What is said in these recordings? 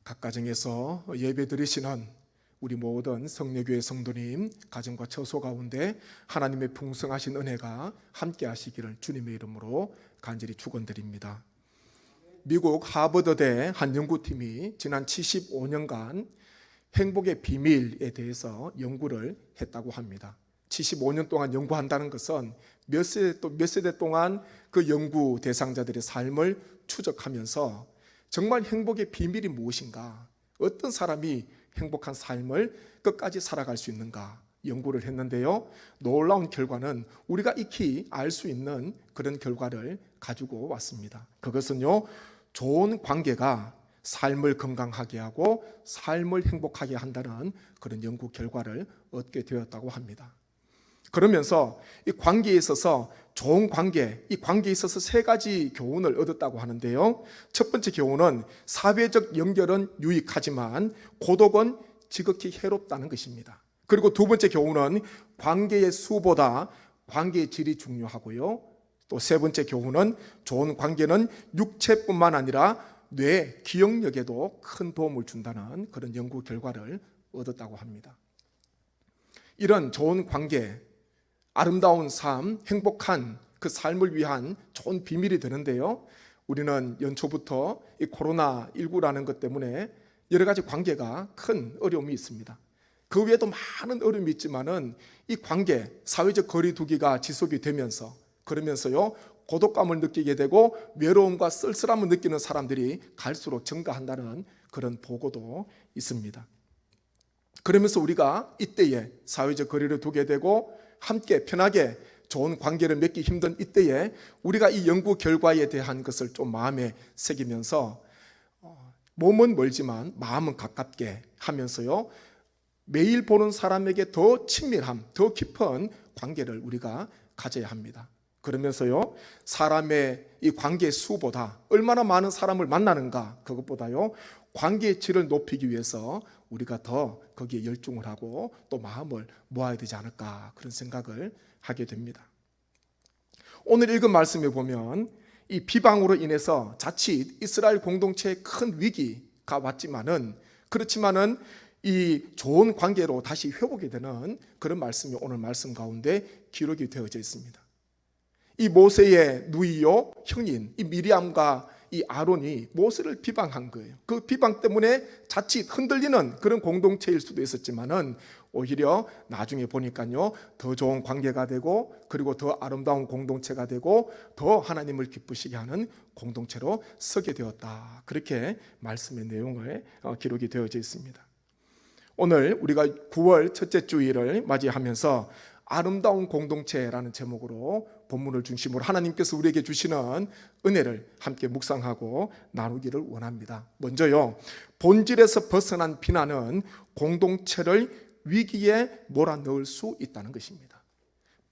각 가정에서 예배 드리시는 우리 모든 성례교회 성도님 가정과 처소 가운데 하나님의 풍성하신 은혜가 함께 하시기를 주님의 이름으로 간절히 축원드립니다. 미국 하버드대 한 연구팀이 지난 75년간 행복의 비밀에 대해서 연구를 했다고 합니다. 75년 동안 연구한다는 것은 몇 세대 동안 그 연구 대상자들의 삶을 추적하면서 정말 행복의 비밀이 무엇인가, 어떤 사람이 행복한 삶을 끝까지 살아갈 수 있는가 연구를 했는데요. 놀라운 결과는 우리가 익히 알 수 있는 그런 결과를 가지고 왔습니다. 그것은요, 좋은 관계가 삶을 건강하게 하고 삶을 행복하게 한다는 그런 연구 결과를 얻게 되었다고 합니다. 그러면서 이 관계에 있어서 좋은 관계, 이 관계에 있어서 세 가지 교훈을 얻었다고 하는데요. 첫 번째 교훈은 사회적 연결은 유익하지만 고독은 지극히 해롭다는 것입니다. 그리고 두 번째 교훈은 관계의 수보다 관계의 질이 중요하고요. 또 세 번째 교훈은 좋은 관계는 육체뿐만 아니라 뇌, 기억력에도 큰 도움을 준다는 그런 연구 결과를 얻었다고 합니다. 이런 좋은 관계, 아름다운 삶, 행복한 그 삶을 위한 좋은 비밀이 되는데요. 우리는 연초부터 이 코로나19라는 것 때문에 여러 가지 관계가 큰 어려움이 있습니다. 그 외에도 많은 어려움이 있지만은 이 관계, 사회적 거리두기가 지속이 되면서 그러면서요, 고독감을 느끼게 되고 외로움과 쓸쓸함을 느끼는 사람들이 갈수록 증가한다는 그런 보고도 있습니다. 그러면서 우리가 이때에 사회적 거리를 두게 되고 함께 편하게 좋은 관계를 맺기 힘든 이때에 우리가 이 연구 결과에 대한 것을 좀 마음에 새기면서 몸은 멀지만 마음은 가깝게 하면서요, 매일 보는 사람에게 더 친밀함, 더 깊은 관계를 우리가 가져야 합니다. 그러면서요, 사람의 이 관계의 수보다 얼마나 많은 사람을 만나는가, 그것보다요, 관계의 질을 높이기 위해서 우리가 더 거기에 열중을 하고 또 마음을 모아야 되지 않을까, 그런 생각을 하게 됩니다. 오늘 읽은 말씀에 보면 이 비방으로 인해서 자칫 이스라엘 공동체에 큰 위기가 왔지만은, 그렇지만은 이 좋은 관계로 다시 회복이 되는 그런 말씀이 오늘 말씀 가운데 기록이 되어져 있습니다. 이 모세의 누이요 형인 이 미리암과 이 아론이 모세를 비방한 거예요. 그 비방 때문에 자칫 흔들리는 그런 공동체일 수도 있었지만은 오히려 나중에 보니까요, 더 좋은 관계가 되고 그리고 더 아름다운 공동체가 되고 더 하나님을 기쁘시게 하는 공동체로 서게 되었다. 그렇게 말씀의 내용을 기록이 되어져 있습니다. 오늘 우리가 9월 첫째 주일을 맞이하면서 아름다운 공동체라는 제목으로 본문을 중심으로 하나님께서 우리에게 주시는 은혜를 함께 묵상하고 나누기를 원합니다. 먼저요, 본질에서 벗어난 비난은 공동체를 위기에 몰아넣을 수 있다는 것입니다.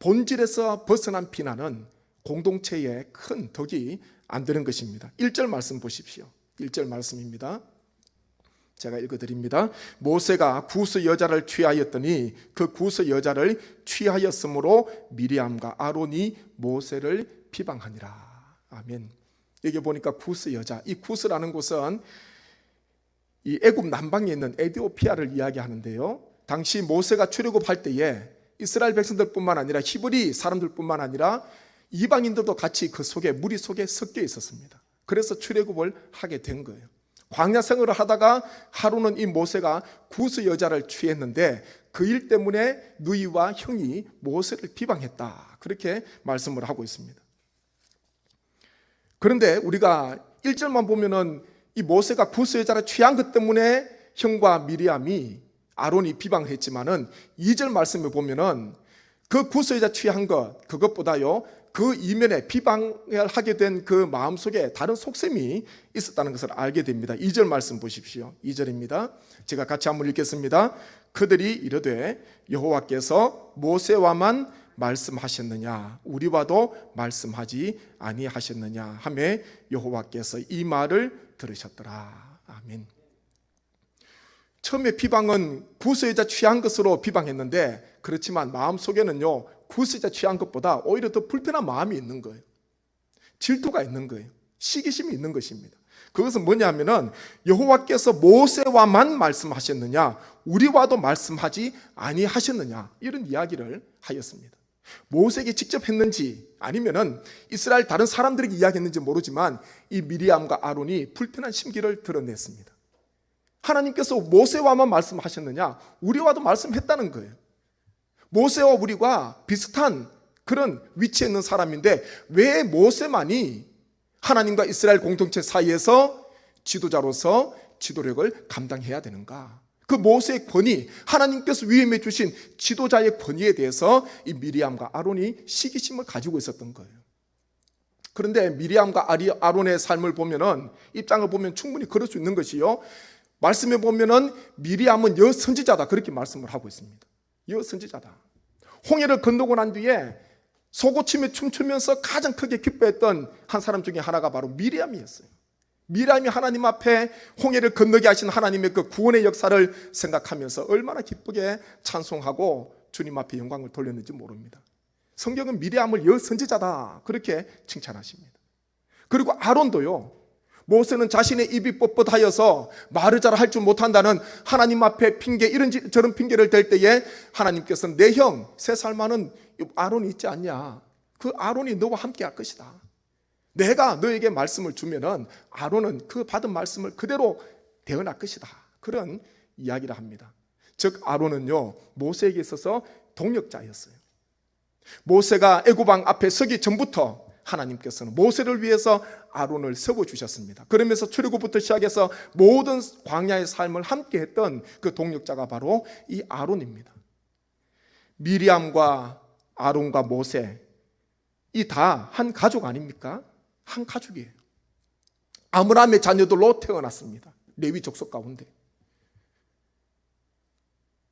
본질에서 벗어난 비난은 공동체에 큰 덕이 안 되는 것입니다. 1절 말씀 보십시오. 1절 말씀입니다. 제가 읽어드립니다. 모세가 구스 여자를 취하였더니 그 구스 여자를 취하였으므로 미리암과 아론이 모세를 비방하니라. 아멘. 여기 보니까 구스 여자, 이 구스라는 곳은 이 애굽 남방에 있는 에티오피아를 이야기하는데요. 당시 모세가 출애굽할 때에 이스라엘 백성들뿐만 아니라 히브리 사람들뿐만 아니라 이방인들도 같이 그 속에 무리 속에 섞여 있었습니다. 그래서 출애굽을 하게 된 거예요. 광야 생활을 하다가 하루는 이 모세가 구스 여자를 취했는데 그 일 때문에 누이와 형이 모세를 비방했다. 그렇게 말씀을 하고 있습니다. 그런데 우리가 1절만 보면은 이 모세가 구스 여자를 취한 것 때문에 형과 미리암이 아론이 비방했지만은 2절 말씀을 보면은 그 구스 여자 취한 것, 그것보다요, 그 이면에 비방을 하게 된 그 마음속에 다른 속셈이 있었다는 것을 알게 됩니다. 2절 말씀 보십시오. 2절입니다. 제가 같이 한번 읽겠습니다. 그들이 이르되 여호와께서 모세와만 말씀하셨느냐 우리와도 말씀하지 아니하셨느냐 하며 여호와께서 이 말을 들으셨더라. 아멘. 처음에 비방은 구스 여자 취한 것으로 비방했는데, 그렇지만 마음속에는요, 구스 여자 취한 것보다 오히려 더 불편한 마음이 있는 거예요. 질투가 있는 거예요. 시기심이 있는 것입니다. 그것은 뭐냐면은 여호와께서 모세와만 말씀하셨느냐, 우리와도 말씀하지 아니하셨느냐, 이런 이야기를 하였습니다. 모세에게 직접 했는지 아니면은 이스라엘 다른 사람들에게 이야기했는지 모르지만 이 미리암과 아론이 불편한 심기를 드러냈습니다. 하나님께서 모세와만 말씀하셨느냐, 우리와도 말씀했다는 거예요. 모세와 우리가 비슷한 그런 위치에 있는 사람인데 왜 모세만이 하나님과 이스라엘 공동체 사이에서 지도자로서 지도력을 감당해야 되는가? 그 모세의 권위, 하나님께서 위임해 주신 지도자의 권위에 대해서 이 미리암과 아론이 시기심을 가지고 있었던 거예요. 그런데 미리암과 아론의 삶을 보면은, 입장을 보면 충분히 그럴 수 있는 것이요, 말씀에 보면은 미리암은 여선지자다, 그렇게 말씀을 하고 있습니다. 여선지자다. 홍해를 건너고 난 뒤에 소고치며 춤추면서 가장 크게 기뻐했던 한 사람 중에 하나가 바로 미리암이었어요. 미리암이 하나님 앞에 홍해를 건너게 하신 하나님의 그 구원의 역사를 생각하면서 얼마나 기쁘게 찬송하고 주님 앞에 영광을 돌렸는지 모릅니다. 성경은 미리암을 여선지자다, 그렇게 칭찬하십니다. 그리고 아론도요, 모세는 자신의 입이 뻣뻣하여서 말을 잘 할 줄 못한다는 하나님 앞에 핑계, 이런 저런 핑계를 댈 때에 하나님께서는 내 형 3살 많은 아론이 있지 않냐, 그 아론이 너와 함께 할 것이다. 내가 너에게 말씀을 주면은 아론은 그 받은 말씀을 그대로 대언할 것이다, 그런 이야기를 합니다. 즉 아론은요, 모세에게 있어서 동력자였어요. 모세가 애굽왕 앞에 서기 전부터 하나님께서는 모세를 위해서 아론을 세워주셨습니다. 그러면서 출애굽부터 시작해서 모든 광야의 삶을 함께 했던 그 동력자가 바로 이 아론입니다. 미리암과 아론과 모세, 이 다 한 가족 아닙니까? 한 가족이에요. 아므람의 자녀들로 태어났습니다. 레위 족속 가운데.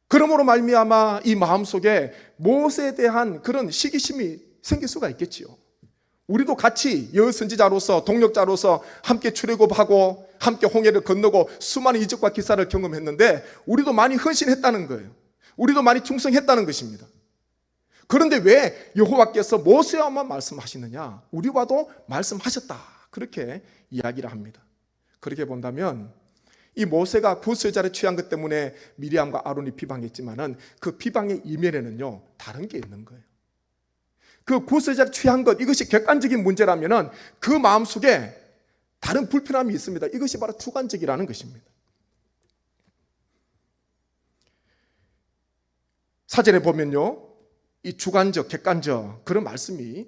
그러므로 말미암아 이 마음속에 모세에 대한 그런 시기심이 생길 수가 있겠지요. 우리도 같이 여선지자로서 동력자로서 함께 출애굽하고 함께 홍해를 건너고 수많은 이적과 기사를 경험했는데 우리도 많이 헌신했다는 거예요. 우리도 많이 충성했다는 것입니다. 그런데 왜 여호와께서 모세와만 말씀하시느냐, 우리와도 말씀하셨다, 그렇게 이야기를 합니다. 그렇게 본다면 이 모세가 구설자를 취한 것 때문에 미리암과 아론이 비방했지만은 그 비방의 이면에는요, 다른 게 있는 거예요. 그 구설자를 취한 것, 이것이 객관적인 문제라면은 그 마음속에 다른 불편함이 있습니다. 이것이 바로 주관적이라는 것입니다. 사전에 보면요, 이 주관적, 객관적, 그런 말씀이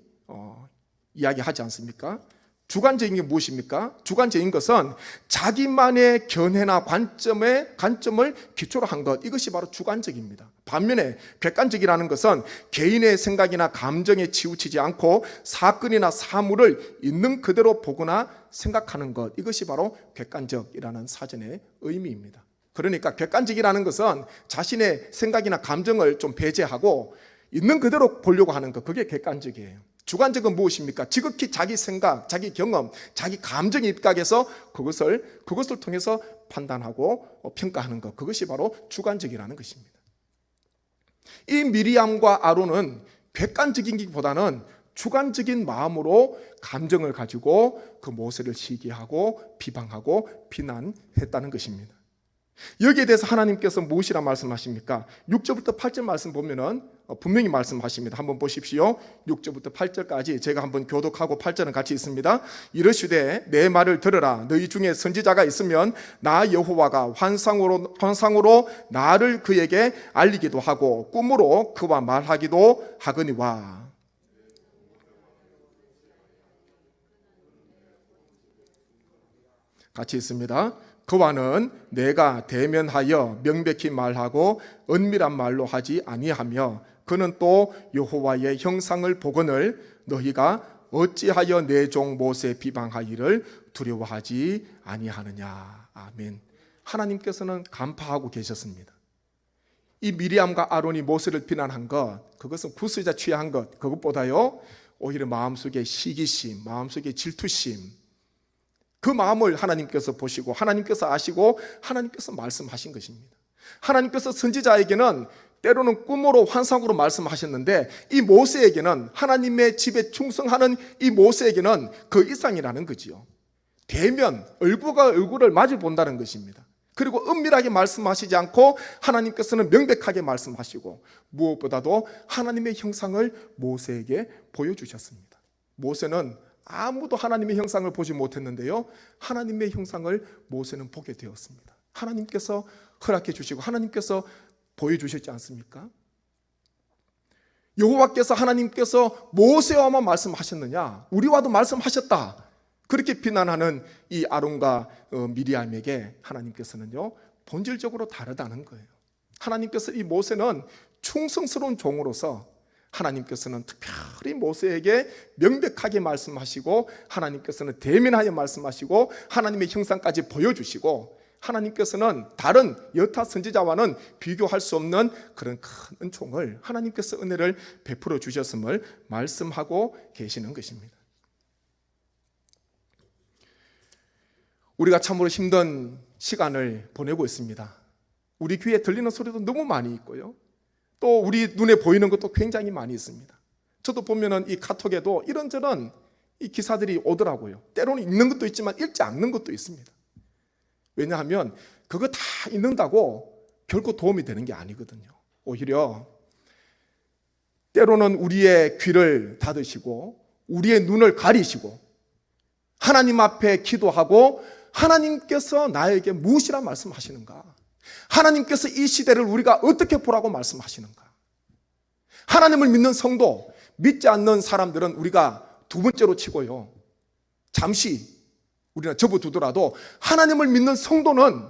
이야기하지 않습니까? 주관적인 게 무엇입니까? 주관적인 것은 자기만의 견해나 관점을 기초로 한 것, 이것이 바로 주관적입니다. 반면에 객관적이라는 것은 개인의 생각이나 감정에 치우치지 않고 사건이나 사물을 있는 그대로 보거나 생각하는 것, 이것이 바로 객관적이라는 사전의 의미입니다. 그러니까 객관적이라는 것은 자신의 생각이나 감정을 좀 배제하고 있는 그대로 보려고 하는 것, 그게 객관적이에요. 주관적은 무엇입니까? 지극히 자기 생각, 자기 경험, 자기 감정에 입각해서 그것을 통해서 판단하고 평가하는 것, 그것이 바로 주관적이라는 것입니다. 이 미리암과 아론은 객관적인 것보다는 주관적인 마음으로 감정을 가지고 그 모세를 시기하고 비방하고 비난했다는 것입니다. 여기에 대해서 하나님께서 무엇이라 말씀하십니까? 6절부터 8절 말씀 보면은 분명히 말씀하십니다. 한번 보십시오. 6절부터 8절까지 제가 한번 교독하고 8절은 같이 있습니다. 이르시되 내 말을 들으라. 너희 중에 선지자가 있으면 나 여호와가 환상으로 나를 그에게 알리기도 하고 꿈으로 그와 말하기도 하거니와. 같이 있습니다. 그와는 내가 대면하여 명백히 말하고 은밀한 말로 하지 아니하며 그는 또 여호와의 형상을 보거늘 너희가 어찌하여 내 종 모세 비방하기를 두려워하지 아니하느냐. 아멘. 하나님께서는 간파하고 계셨습니다. 이 미리암과 아론이 모세를 비난한 것, 그것은 구설자 취한 것, 그것보다요 오히려 마음속에 시기심, 마음속에 질투심, 그 마음을 하나님께서 보시고 하나님께서 아시고 하나님께서 말씀하신 것입니다. 하나님께서 선지자에게는 때로는 꿈으로 환상으로 말씀하셨는데 이 모세에게는, 하나님의 집에 충성하는 이 모세에게는 그 이상이라는 거지요. 대면, 얼굴과 얼굴을 마주 본다는 것입니다. 그리고 은밀하게 말씀하시지 않고 하나님께서는 명백하게 말씀하시고 무엇보다도 하나님의 형상을 모세에게 보여주셨습니다. 모세는 아무도 하나님의 형상을 보지 못했는데요, 하나님의 형상을 모세는 보게 되었습니다. 하나님께서 허락해 주시고 하나님께서 보여주셨지 않습니까? 여호와께서 하나님께서 모세와만 말씀하셨느냐? 우리와도 말씀하셨다. 그렇게 비난하는 이 아론과 미리암에게 하나님께서는요, 본질적으로 다르다는 거예요. 하나님께서 이 모세는 충성스러운 종으로서 하나님께서는 특별히 모세에게 명백하게 말씀하시고 하나님께서는 대면하여 말씀하시고 하나님의 형상까지 보여주시고 하나님께서는 다른 여타 선지자와는 비교할 수 없는 그런 큰 은총을 하나님께서 은혜를 베풀어 주셨음을 말씀하고 계시는 것입니다. 우리가 참으로 힘든 시간을 보내고 있습니다. 우리 귀에 들리는 소리도 너무 많이 있고요, 또 우리 눈에 보이는 것도 굉장히 많이 있습니다. 저도 보면은 이 카톡에도 이런저런 이 기사들이 오더라고요. 때로는 읽는 것도 있지만 읽지 않는 것도 있습니다. 왜냐하면 그거 다 읽는다고 결코 도움이 되는 게 아니거든요. 오히려 때로는 우리의 귀를 닫으시고 우리의 눈을 가리시고 하나님 앞에 기도하고 하나님께서 나에게 무엇이라 말씀하시는가? 하나님께서 이 시대를 우리가 어떻게 보라고 말씀하시는가? 하나님을 믿는 성도, 믿지 않는 사람들은 우리가 두 번째로 치고요, 잠시 우리가 접어두더라도 하나님을 믿는 성도는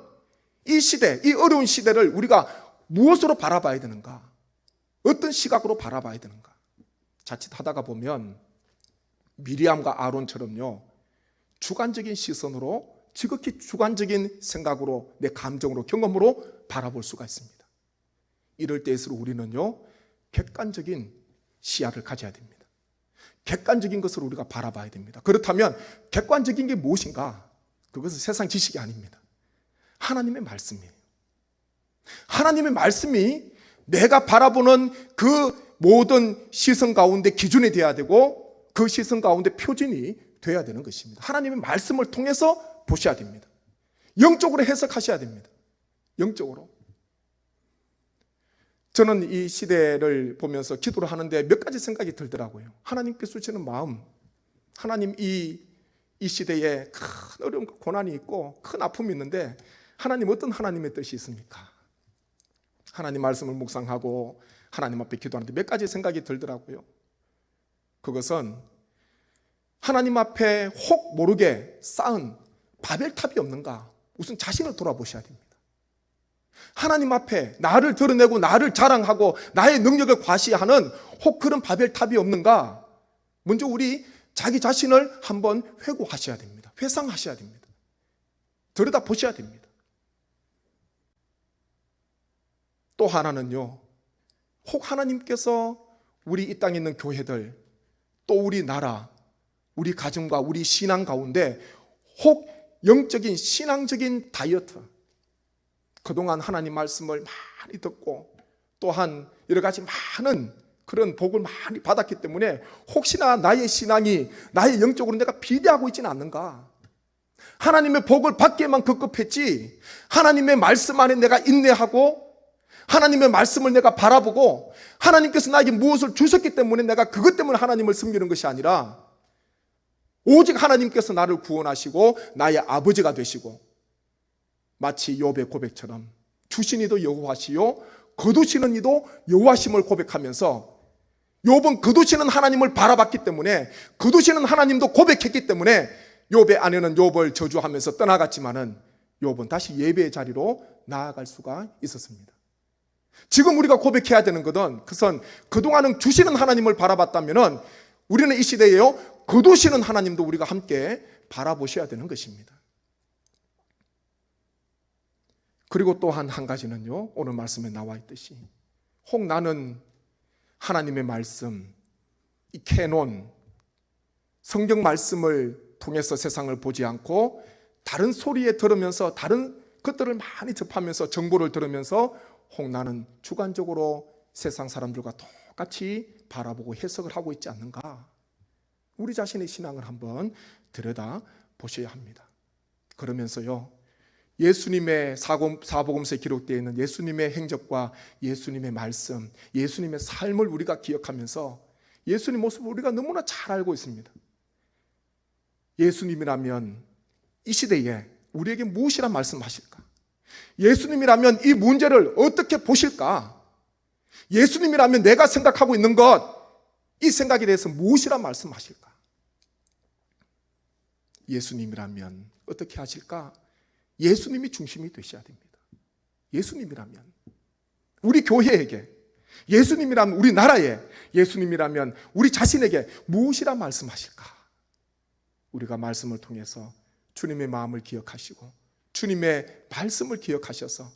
이 시대, 이 어려운 시대를 우리가 무엇으로 바라봐야 되는가? 어떤 시각으로 바라봐야 되는가? 자칫 하다가 보면 미리암과 아론처럼요, 주관적인 시선으로, 지극히 주관적인 생각으로, 내 감정으로, 경험으로 바라볼 수가 있습니다. 이럴 때일수록 우리는요, 객관적인 시야를 가져야 됩니다. 객관적인 것을 우리가 바라봐야 됩니다. 그렇다면 객관적인 게 무엇인가? 그것은 세상 지식이 아닙니다. 하나님의 말씀이에요. 하나님의 말씀이 내가 바라보는 그 모든 시선 가운데 기준이 되어야 되고 그 시선 가운데 표준이 되어야 되는 것입니다. 하나님의 말씀을 통해서 보셔야 됩니다. 영적으로 해석하셔야 됩니다. 영적으로. 저는 이 시대를 보면서 기도를 하는데 몇 가지 생각이 들더라고요. 하나님께서 주시는 마음, 하나님 이 시대에 큰 어려움과 고난이 있고 큰 아픔이 있는데 하나님 어떤 하나님의 뜻이 있습니까? 하나님 말씀을 묵상하고 하나님 앞에 기도하는데 몇 가지 생각이 들더라고요. 그것은 하나님 앞에 혹 모르게 쌓은 바벨탑이 없는가? 우선 자신을 돌아보셔야 됩니다. 하나님 앞에 나를 드러내고 나를 자랑하고 나의 능력을 과시하는 혹 그런 바벨탑이 없는가? 먼저 우리 자기 자신을 한번 회고하셔야 됩니다. 회상하셔야 됩니다. 들여다보셔야 됩니다. 또 하나는요, 혹 하나님께서 우리 이 땅에 있는 교회들, 또 우리 나라, 우리 가정과 우리 신앙 가운데 혹 영적인 신앙적인 다이어트, 그동안 하나님 말씀을 많이 듣고 또한 여러 가지 많은 그런 복을 많이 받았기 때문에 혹시나 나의 신앙이 나의 영적으로 내가 비대하고 있지는 않는가? 하나님의 복을 받기에만 급급했지 하나님의 말씀 안에 내가 인내하고 하나님의 말씀을 내가 바라보고 하나님께서 나에게 무엇을 주셨기 때문에 내가 그것 때문에 하나님을 섬기는 것이 아니라 오직 하나님께서 나를 구원하시고 나의 아버지가 되시고 마치 욥의 고백처럼 주신 이도 여호와시요 거두시는 이도 여호와심을 고백하면서 욥은 거두시는 하나님을 바라봤기 때문에 거두시는 하나님도 고백했기 때문에 욥의 아내는 욥을 저주하면서 떠나갔지만은 욥은 다시 예배의 자리로 나아갈 수가 있었습니다. 지금 우리가 고백해야 되는 것은 그것은 그동안은 주시는 하나님을 바라봤다면은 우리는 이 시대에요 거두시는 하나님도 우리가 함께 바라보셔야 되는 것입니다. 그리고 또한 한 가지는요, 오늘 말씀에 나와 있듯이 혹 나는 하나님의 말씀, 이 캐논, 성경 말씀을 통해서 세상을 보지 않고 다른 소리에 들으면서 다른 것들을 많이 접하면서 정보를 들으면서 혹 나는 주관적으로 세상 사람들과 똑같이 바라보고 해석을 하고 있지 않는가? 우리 자신의 신앙을 한번 들여다 보셔야 합니다. 그러면서요, 예수님의 사복음서에 기록되어 있는 예수님의 행적과 예수님의 말씀, 예수님의 삶을 우리가 기억하면서 예수님 모습을 우리가 너무나 잘 알고 있습니다. 예수님이라면 이 시대에 우리에게 무엇이라 말씀하실까? 예수님이라면 이 문제를 어떻게 보실까? 예수님이라면 내가 생각하고 있는 것, 이 생각에 대해서 무엇이라 말씀하실까? 예수님이라면 어떻게 하실까? 예수님이 중심이 되셔야 됩니다. 예수님이라면 우리 교회에게, 예수님이라면 우리 나라에, 예수님이라면 우리 자신에게 무엇이라 말씀하실까? 우리가 말씀을 통해서 주님의 마음을 기억하시고 주님의 말씀을 기억하셔서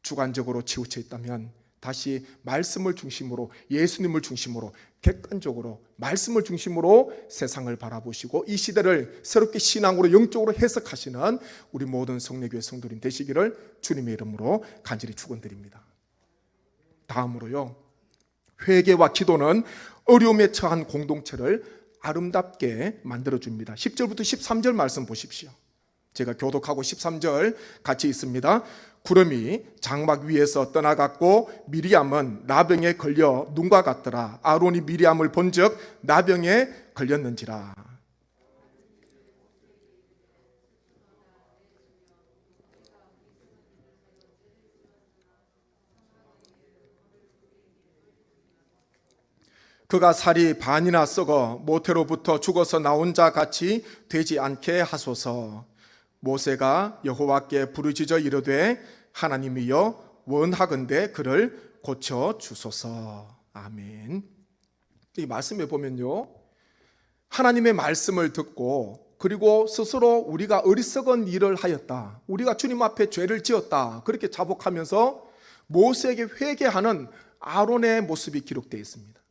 주관적으로 치우쳐 있다면 다시 말씀을 중심으로, 예수님을 중심으로, 객관적으로 말씀을 중심으로 세상을 바라보시고 이 시대를 새롭게 신앙으로 영적으로 해석하시는 우리 모든 성례교회 성도님 되시기를 주님의 이름으로 간절히 축원드립니다. 다음으로요, 회개와 기도는 어려움에 처한 공동체를 아름답게 만들어줍니다. 10절부터 13절 말씀 보십시오. 제가 교독하고 13절 같이 있습니다. 구름이 장막 위에서 떠나갔고 미리암은 나병에 걸려 눈과 같더라. 아론이 미리암을 본즉 나병에 걸렸는지라. 그가 살이 반이나 썩어 모태로부터 죽어서 나온 자 같이 되지 않게 하소서. 모세가 여호와께 부르짖어 이르되 하나님이여 원하건대 그를 고쳐 주소서. 아멘. 이 말씀에 보면요, 하나님의 말씀을 듣고 그리고 스스로 우리가 어리석은 일을 하였다, 우리가 주님 앞에 죄를 지었다, 그렇게 자복하면서 모세에게 회개하는 아론의 모습이 기록되어 있습니다.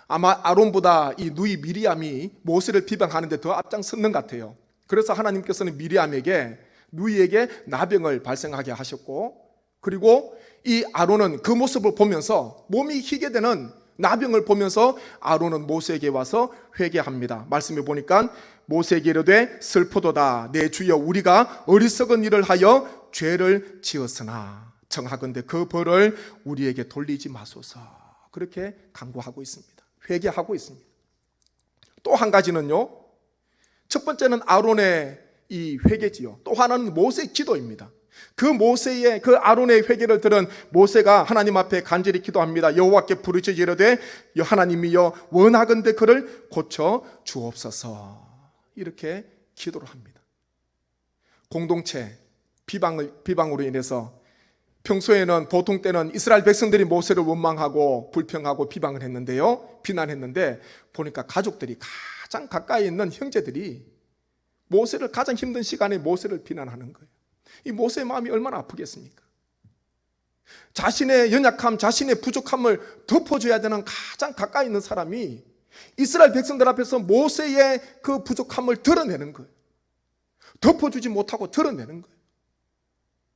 아마 아론보다 이 누이 미리암이 모세를 비방하는데 더 앞장섰는 것 같아요. 그래서 하나님께서는 미리암에게, 누이에게 나병을 발생하게 하셨고, 그리고 이 아론은 그 모습을 보면서, 몸이 희게 되는 나병을 보면서 아론은 모세에게 와서 회개합니다. 말씀해 보니까 모세에게 이르되 슬프도다 내 주여 우리가 어리석은 일을 하여 죄를 지었으나 청하건대 그 벌을 우리에게 돌리지 마소서. 그렇게 간구하고 있습니다. 회개하고 있습니다. 또 한 가지는요, 첫 번째는 아론의 이 회개지요. 또 하나는 모세의 기도입니다. 그 모세의, 그 아론의 회개를 들은 모세가 하나님 앞에 간절히 기도합니다. 여호와께 부르짖어 이르되 하나님이여 원하건대 그를 고쳐 주옵소서. 이렇게 기도를 합니다. 공동체 비방으로 인해서 평소에는, 보통 때는 이스라엘 백성들이 모세를 원망하고 불평하고 비방을 했는데요, 비난했는데 보니까 가족들이, 가장 가까이 있는 형제들이 모세를, 가장 힘든 시간에 모세를 비난하는 거예요. 이 모세의 마음이 얼마나 아프겠습니까? 자신의 연약함, 자신의 부족함을 덮어줘야 되는 가장 가까이 있는 사람이 이스라엘 백성들 앞에서 모세의 그 부족함을 드러내는 거예요. 덮어주지 못하고 드러내는 거예요.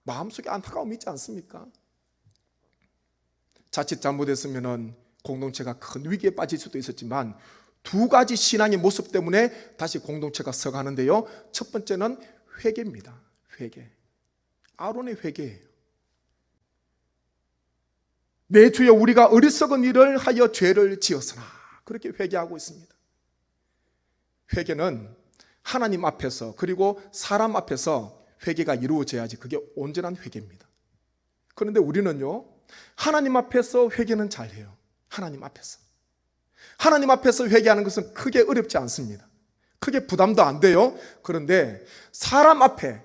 마음속에 안타까움이 있지 않습니까? 자칫 잘못했으면 공동체가 큰 위기에 빠질 수도 있었지만 두 가지 신앙의 모습 때문에 다시 공동체가 서가는데요, 첫 번째는 회개입니다. 회개. 아론의 회개예요. 내 주여 우리가 어리석은 일을 하여 죄를 지었으나, 그렇게 회개하고 있습니다. 회개는 하나님 앞에서 그리고 사람 앞에서 회개가 이루어져야지 그게 온전한 회개입니다. 그런데 우리는요, 하나님 앞에서 회개는 잘해요. 하나님 앞에서 회개하는 것은 크게 어렵지 않습니다. 크게 부담도 안 돼요. 그런데 사람 앞에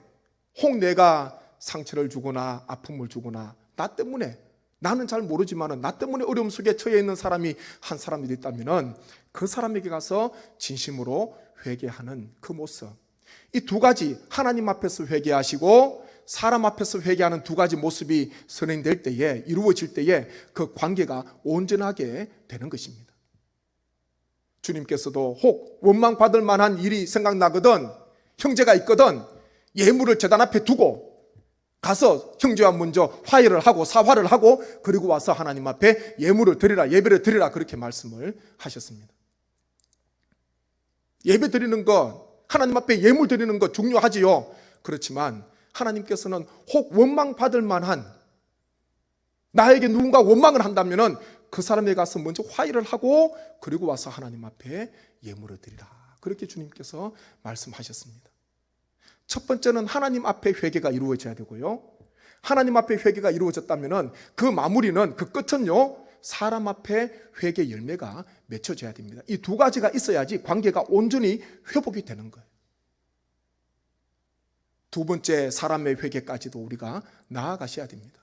혹 내가 상처를 주거나 아픔을 주거나 나 때문에, 나는 잘 모르지만 나 때문에 어려움 속에 처해 있는 사람이 한 사람이 있다면 그 사람에게 가서 진심으로 회개하는 그 모습, 이 두 가지, 하나님 앞에서 회개하시고 사람 앞에서 회개하는 두 가지 모습이 선행될 때에, 이루어질 때에 그 관계가 온전하게 되는 것입니다. 주님께서도 혹 원망받을 만한 일이 생각나거든, 형제가 있거든, 예물을 제단 앞에 두고 가서 형제와 먼저 화해를 하고 사화를 하고 그리고 와서 하나님 앞에 예물을 드리라, 예배를 드리라, 그렇게 말씀을 하셨습니다. 예배 드리는 것, 하나님 앞에 예물 드리는 것 중요하지요. 그렇지만 하나님께서는 혹 원망받을 만한, 나에게 누군가 원망을 한다면은 그 사람에게 가서 먼저 화해를 하고 그리고 와서 하나님 앞에 예물을 드리라. 그렇게 주님께서 말씀하셨습니다. 첫 번째는 하나님 앞에 회개가 이루어져야 되고요. 하나님 앞에 회개가 이루어졌다면은 그 마무리는, 그 끝은요, 사람 앞에 회개 열매가 맺혀져야 됩니다. 이 두 가지가 있어야지 관계가 온전히 회복이 되는 거예요. 두 번째, 사람의 회개까지도 우리가 나아가셔야 됩니다.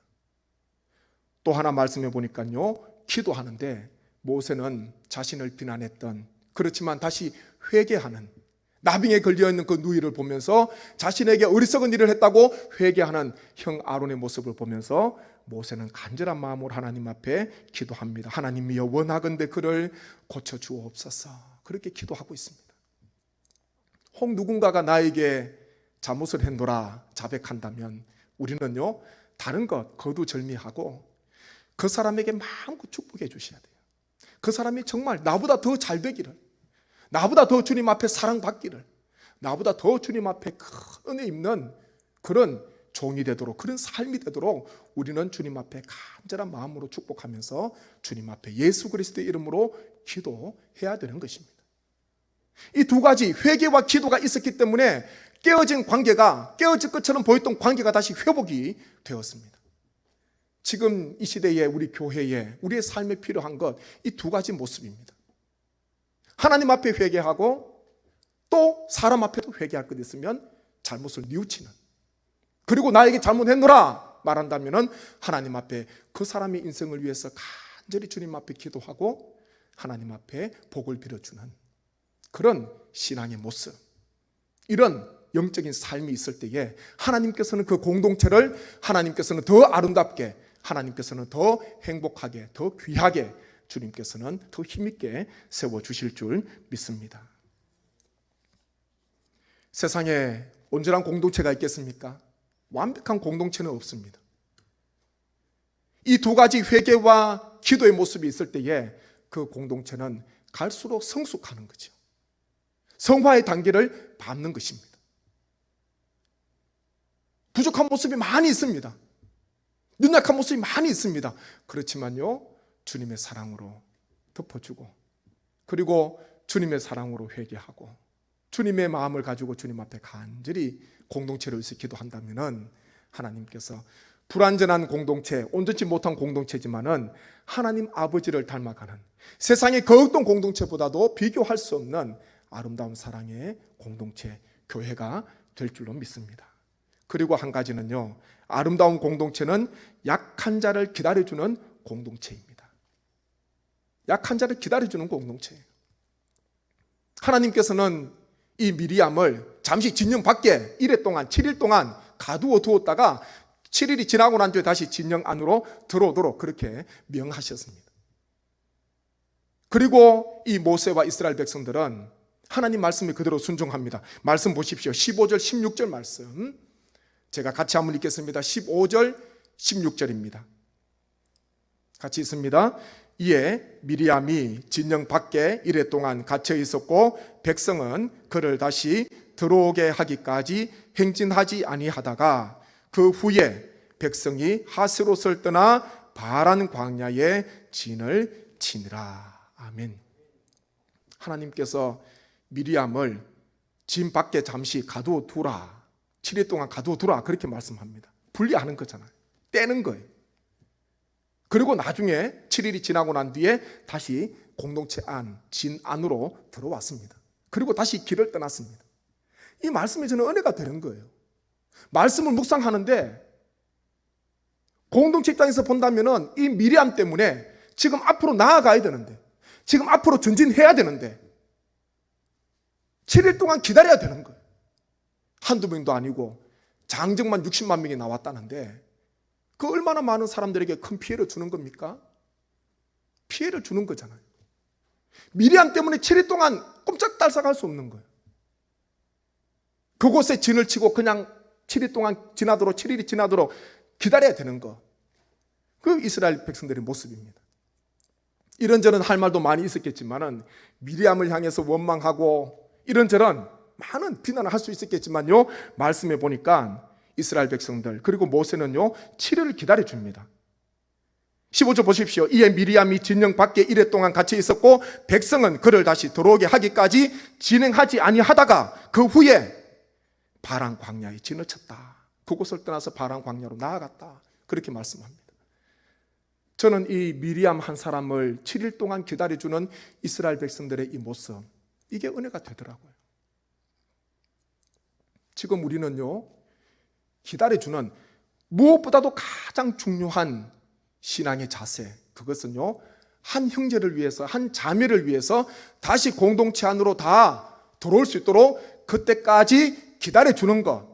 또 하나 말씀해 보니까요, 기도하는데 모세는 자신을 비난했던, 그렇지만 다시 회개하는, 나병에 걸려있는 그 누이를 보면서 자신에게 어리석은 일을 했다고 회개하는 형 아론의 모습을 보면서 모세는 간절한 마음으로 하나님 앞에 기도합니다. 하나님이여, 원하건대 그를 고쳐주옵소서. 그렇게 기도하고 있습니다. 혹 누군가가 나에게 잘못을 했노라 자백한다면 우리는요, 다른 것 거두절미하고 그 사람에게 마음껏 축복해 주셔야 돼요. 그 사람이 정말 나보다 더 잘 되기를, 나보다 더 주님 앞에 사랑받기를, 나보다 더 주님 앞에 큰 은혜 입는 그런 종이 되도록, 그런 삶이 되도록 우리는 주님 앞에 간절한 마음으로 축복하면서 주님 앞에 예수 그리스도의 이름으로 기도해야 되는 것입니다. 이 두 가지, 회개와 기도가 있었기 때문에 깨어진 관계가, 깨어질 것처럼 보였던 관계가 다시 회복이 되었습니다. 지금 이 시대에 우리 교회에, 우리의 삶에 필요한 것, 이 두 가지 모습입니다. 하나님 앞에 회개하고 또 사람 앞에도 회개할 것 있으면 잘못을 뉘우치는, 그리고 나에게 잘못했노라 말한다면 하나님 앞에 그 사람의 인생을 위해서 간절히 주님 앞에 기도하고 하나님 앞에 복을 빌어주는 그런 신앙의 모습, 이런 영적인 삶이 있을 때에 하나님께서는 그 공동체를, 하나님께서는 더 아름답게, 하나님께서는 더 행복하게, 더 귀하게, 주님께서는 더 힘있게 세워주실 줄 믿습니다. 세상에 온전한 공동체가 있겠습니까? 완벽한 공동체는 없습니다. 이 두 가지 회개와 기도의 모습이 있을 때에 그 공동체는 갈수록 성숙하는 거죠. 성화의 단계를 밟는 것입니다. 부족한 모습이 많이 있습니다. 연약한 모습이 많이 있습니다. 그렇지만요, 주님의 사랑으로 덮어주고, 그리고 주님의 사랑으로 회개하고 주님의 마음을 가지고 주님 앞에 간절히 공동체를 위해서 기도한다면 하나님께서 불완전한 공동체, 온전치 못한 공동체지만은 하나님 아버지를 닮아가는, 세상의 그 어떤 공동체보다도 비교할 수 없는 아름다운 사랑의 공동체, 교회가 될 줄로 믿습니다. 그리고 한 가지는요, 아름다운 공동체는 약한 자를 기다려주는 공동체입니다. 약한 자를 기다려주는 공동체예요. 하나님께서는 이 미리암을 잠시 진영 밖에 7일 동안 가두어 두었다가 7일이 지나고 난 뒤에 다시 진영 안으로 들어오도록 그렇게 명하셨습니다. 그리고 이 모세와 이스라엘 백성들은 하나님 말씀에 그대로 순종합니다. 말씀 보십시오. 15절 16절 말씀 제가 같이 한번 읽겠습니다. 15절 16절입니다. 같이 읽습니다. 이에 미리암이 진영 밖에 이래 동안 갇혀 있었고 백성은 그를 다시 들어오게 하기까지 행진하지 아니하다가 그 후에 백성이 하스롯을 떠나 바란 광야에 진을 치니라. 아멘. 하나님께서 미리암을 진 밖에 잠시 가두어 두라, 7일 동안 가두어 두라, 그렇게 말씀합니다. 분리하는 거잖아요. 떼는 거예요. 그리고 나중에 7일이 지나고 난 뒤에 다시 공동체 안, 진 안으로 들어왔습니다. 그리고 다시 길을 떠났습니다. 이 말씀이 저는 은혜가 되는 거예요. 말씀을 묵상하는데 공동체 입장에서 본다면 이 미리암 때문에 지금 앞으로 나아가야 되는데, 지금 앞으로 전진해야 되는데 7일 동안 기다려야 되는 거예요. 한두 명도 아니고 장정만 60만 명이 나왔다는데 그 얼마나 많은 사람들에게 큰 피해를 주는 겁니까? 피해를 주는 거잖아요. 미리암 때문에 7일 동안 꼼짝달싹할 수 없는 거예요. 그곳에 진을 치고 그냥 7일 동안 지나도록, 7일이 지나도록 기다려야 되는 거. 그 이스라엘 백성들의 모습입니다. 이런저런 할 말도 많이 있었겠지만은 미리암을 향해서 원망하고 이런저런 많은 비난을 할 수 있었겠지만요, 말씀해 보니까 이스라엘 백성들 그리고 모세는요 7일을 기다려 줍니다. 15절 보십시오. 이에 미리암이 진영 밖에 이래 동안 갇혀 있었고 백성은 그를 다시 들어오게 하기까지 진행하지 아니하다가 그 후에 바란 광야에 지나쳤다. 그곳을 떠나서 바란 광야로 나아갔다. 그렇게 말씀합니다. 저는 이 미리암 한 사람을 7일 동안 기다려주는 이스라엘 백성들의 이 모습, 이게 은혜가 되더라고요. 지금 우리는요 기다려주는 무엇보다도 가장 중요한 신앙의 자세, 그것은요 한 형제를 위해서, 한 자매를 위해서 다시 공동체 안으로 다 들어올 수 있도록 그때까지 기다려주는 것.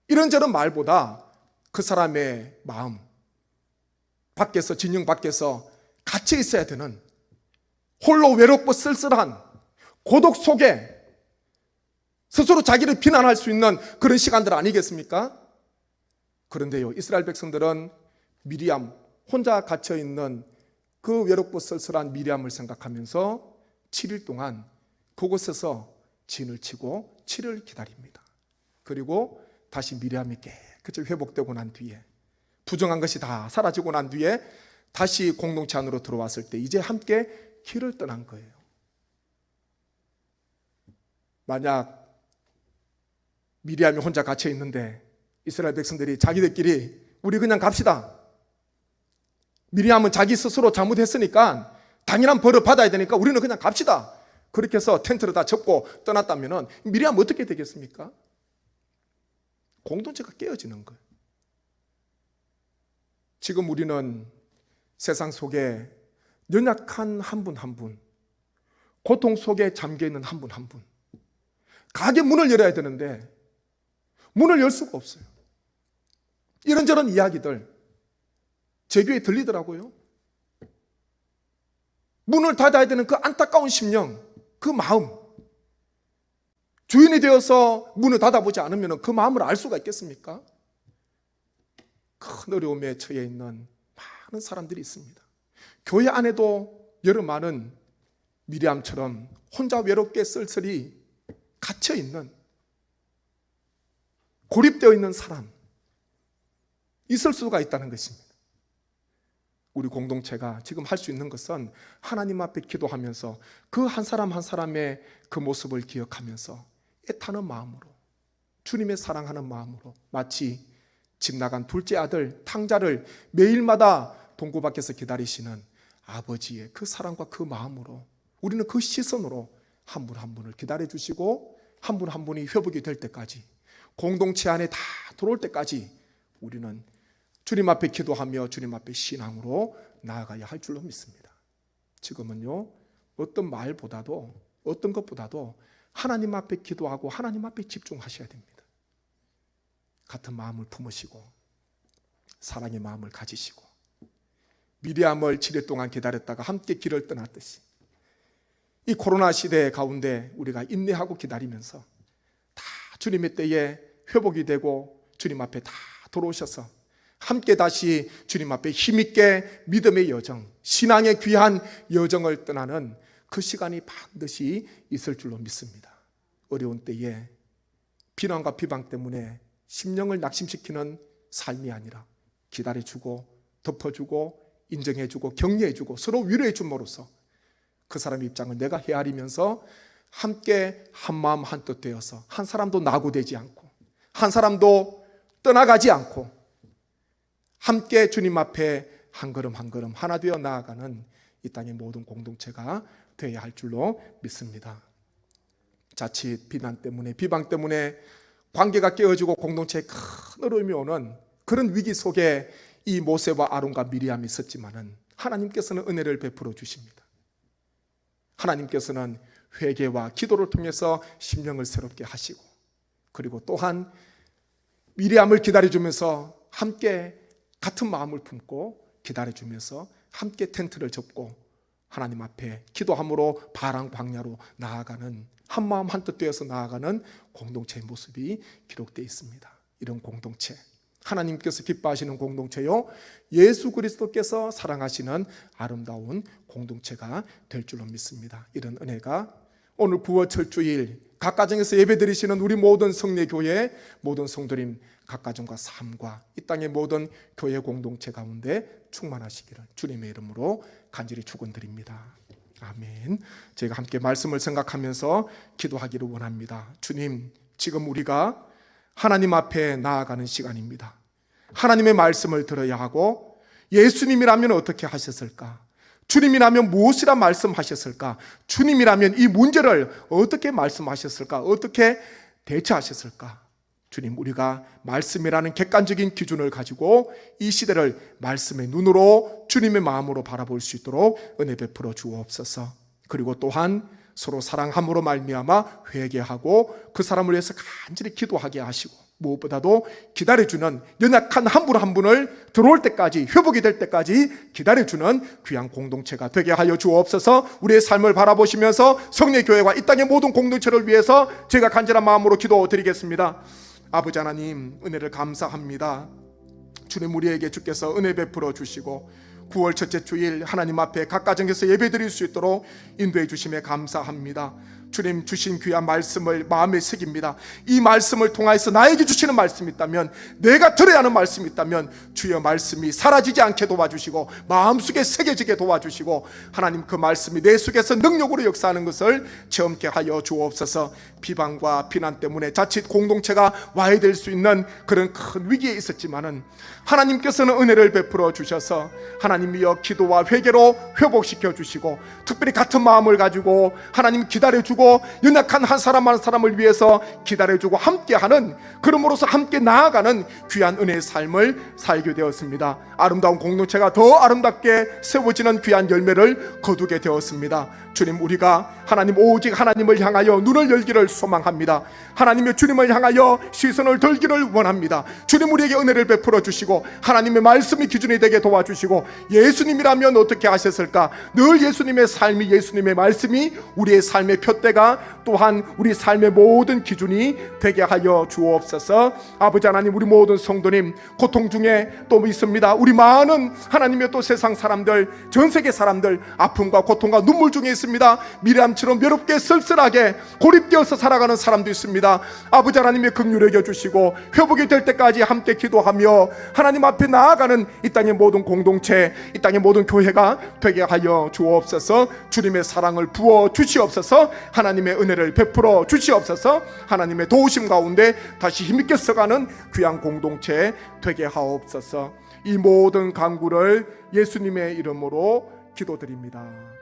이런저런 말보다 그 사람의 마음, 밖에서, 진영 밖에서 갇혀 있어야 되는, 홀로 외롭고 쓸쓸한 고독 속에 스스로 자기를 비난할 수 있는 그런 시간들 아니겠습니까? 그런데요 이스라엘 백성들은 미리암, 혼자 갇혀있는 그 외롭고 쓸쓸한 미리암을 생각하면서 7일 동안 그곳에서 진을 치고 7일 기다립니다. 그리고 다시 미리암이 깨끗이 회복되고 난 뒤에, 부정한 것이 다 사라지고 난 뒤에 다시 공동체 안으로 들어왔을 때 이제 함께 길을 떠난 거예요. 만약 미리암이 혼자 갇혀 있는데 이스라엘 백성들이 자기들끼리 우리 그냥 갑시다, 미리암은 자기 스스로 잘못했으니까 당연한 벌을 받아야 되니까 우리는 그냥 갑시다, 그렇게 해서 텐트를 다 접고 떠났다면 미리암 어떻게 되겠습니까? 공동체가 깨어지는 거예요. 지금 우리는 세상 속에 연약한 한 분 한 분, 고통 속에 잠겨있는 한 분 한 분, 가게 문을 열어야 되는데 문을 열 수가 없어요. 이런저런 이야기들 제 귀에 들리더라고요. 문을 닫아야 되는 그 안타까운 심령, 그 마음, 주인이 되어서 문을 닫아보지 않으면 그 마음을 알 수가 있겠습니까? 큰 어려움에 처해 있는 많은 사람들이 있습니다. 교회 안에도 여러 많은 미리암처럼 혼자 외롭게 쓸쓸히 갇혀있는, 고립되어 있는 사람 있을 수가 있다는 것입니다. 우리 공동체가 지금 할 수 있는 것은 하나님 앞에 기도하면서 그 한 사람 한 사람의 그 모습을 기억하면서 애타는 마음으로, 주님의 사랑하는 마음으로, 마치 집 나간 둘째 아들 탕자를 매일마다 동구 밖에서 기다리시는 아버지의 그 사랑과 그 마음으로 우리는 그 시선으로 한 분 한 분을 기다려주시고 한 분 한 분이 회복이 될 때까지, 공동체 안에 다 들어올 때까지 우리는 주님 앞에 기도하며 주님 앞에 신앙으로 나아가야 할 줄로 믿습니다. 지금은요 어떤 말보다도 어떤 것보다도 하나님 앞에 기도하고 하나님 앞에 집중하셔야 됩니다. 같은 마음을 품으시고 사랑의 마음을 가지시고 미리암을 7일 동안 기다렸다가 함께 길을 떠났듯이 이 코로나 시대 가운데 우리가 인내하고 기다리면서 다 주님의 때에 회복이 되고 주님 앞에 다 돌아오셔서 함께 다시 주님 앞에 힘있게 믿음의 여정, 신앙의 귀한 여정을 떠나는 그 시간이 반드시 있을 줄로 믿습니다. 어려운 때에 비난과 비방 때문에 심령을 낙심시키는 삶이 아니라 기다려주고 덮어주고 인정해주고 격려해주고 서로 위로해줌으로써 그 사람의 입장을 내가 헤아리면서 함께 한마음 한뜻 되어서 한 사람도 낙오되지 않고 한 사람도 떠나가지 않고 함께 주님 앞에 한 걸음 한 걸음 하나 되어 나아가는 이 땅의 모든 공동체가 되어야 할 줄로 믿습니다. 자칫 비난 때문에 비방 때문에 관계가 깨어지고 공동체에 큰 어려움이 오는 그런 위기 속에 이 모세와 아론과 미리암이 있었지만은 하나님께서는 은혜를 베풀어 주십니다. 하나님께서는 회개와 기도를 통해서 심령을 새롭게 하시고 그리고 또한 미리암을 기다려주면서 함께 같은 마음을 품고 기다려주면서 함께 텐트를 접고 하나님 앞에 기도함으로 바람 광야로 나아가는 한마음 한뜻 되어서 나아가는 공동체의 모습이 기록되어 있습니다. 이런 공동체, 하나님께서 기뻐하시는 공동체요, 예수 그리스도께서 사랑하시는 아름다운 공동체가 될 줄로 믿습니다. 이런 은혜가 오늘 구월절 주일 각 가정에서 예배드리시는 우리 모든 성례교회 모든 성도님 각 가정과 삶과 이 땅의 모든 교회 공동체 가운데 충만하시기를 주님의 이름으로 간절히 축원드립니다. 아멘. 저희가 함께 말씀을 생각하면서 기도하기를 원합니다. 주님, 지금 우리가 하나님 앞에 나아가는 시간입니다. 하나님의 말씀을 들어야 하고 예수님이라면 어떻게 하셨을까? 주님이라면 무엇이라 말씀하셨을까? 주님이라면 이 문제를 어떻게 말씀하셨을까? 어떻게 대처하셨을까? 주님, 우리가 말씀이라는 객관적인 기준을 가지고 이 시대를 말씀의 눈으로 주님의 마음으로 바라볼 수 있도록 은혜 베풀어 주옵소서. 그리고 또한 서로 사랑함으로 말미암아 회개하고 그 사람을 위해서 간절히 기도하게 하시고 무엇보다도 기다려주는 연약한 한 분 한 분을 들어올 때까지 회복이 될 때까지 기다려주는 귀한 공동체가 되게 하여 주옵소서. 우리의 삶을 바라보시면서 성례교회와 이 땅의 모든 공동체를 위해서 제가 간절한 마음으로 기도드리겠습니다. 아버지 하나님, 은혜를 감사합니다. 주님, 우리에게 주께서 은혜 베풀어 주시고 9월 첫째 주일 하나님 앞에 각 가정에서 예배드릴 수 있도록 인도해 주심에 감사합니다. 주님 주신 귀한 말씀을 마음에 새깁니다. 이 말씀을 통하여서 나에게 주시는 말씀이 있다면, 내가 들어야 하는 말씀이 있다면 주여 말씀이 사라지지 않게 도와주시고 마음속에 새겨지게 도와주시고 하나님 그 말씀이 내 속에서 능력으로 역사하는 것을 체험케 하여 주옵소서. 비방과 비난 때문에 자칫 공동체가 와해될 수 있는 그런 큰 위기에 있었지만은 하나님께서는 은혜를 베풀어 주셔서 하나님이여 기도와 회개로 회복시켜 주시고 특별히 같은 마음을 가지고 하나님 기다려주고 연약한 한 사람 한 사람을 위해서 기다려주고 함께하는, 그러므로서 함께 나아가는 귀한 은혜의 삶을 살게 되었습니다. 아름다운 공동체가 더 아름답게 세워지는 귀한 열매를 거두게 되었습니다. 주님, 우리가 하나님 오직 하나님을 향하여 눈을 열기를 소망합니다. 하나님의 주님을 향하여 시선을 들기를 원합니다. 주님, 우리에게 은혜를 베풀어 주시고 하나님의 말씀이 기준이 되게 도와주시고 예수님이라면 어떻게 하셨을까? 늘 예수님의 삶이, 예수님의 말씀이 우리의 삶의 표대가 또한 우리 삶의 모든 기준이 되게 하여 주옵소서. 아버지 하나님, 우리 모든 성도님 고통 중에 또 있습니다. 우리 많은 하나님의 또 세상 사람들, 전 세계 사람들 아픔과 고통과 눈물 중에 있습니다. 미람처럼 외롭게 쓸쓸하게 고립되어서 살아가는 사람도 있습니다. 아버지 하나님의 긍휼히 여겨주시고 회복이 될 때까지 함께 기도하며 하나님 앞에 나아가는 이 땅의 모든 공동체, 이 땅의 모든 교회가 되게 하여 주옵소서. 주님의 사랑을 부어 주시옵소서. 하나님의 은혜를 베풀어 주시옵소서. 하나님의 도우심 가운데 다시 힘있게 써가는 귀한 공동체 되게 하옵소서. 이 모든 간구를 예수님의 이름으로 기도드립니다.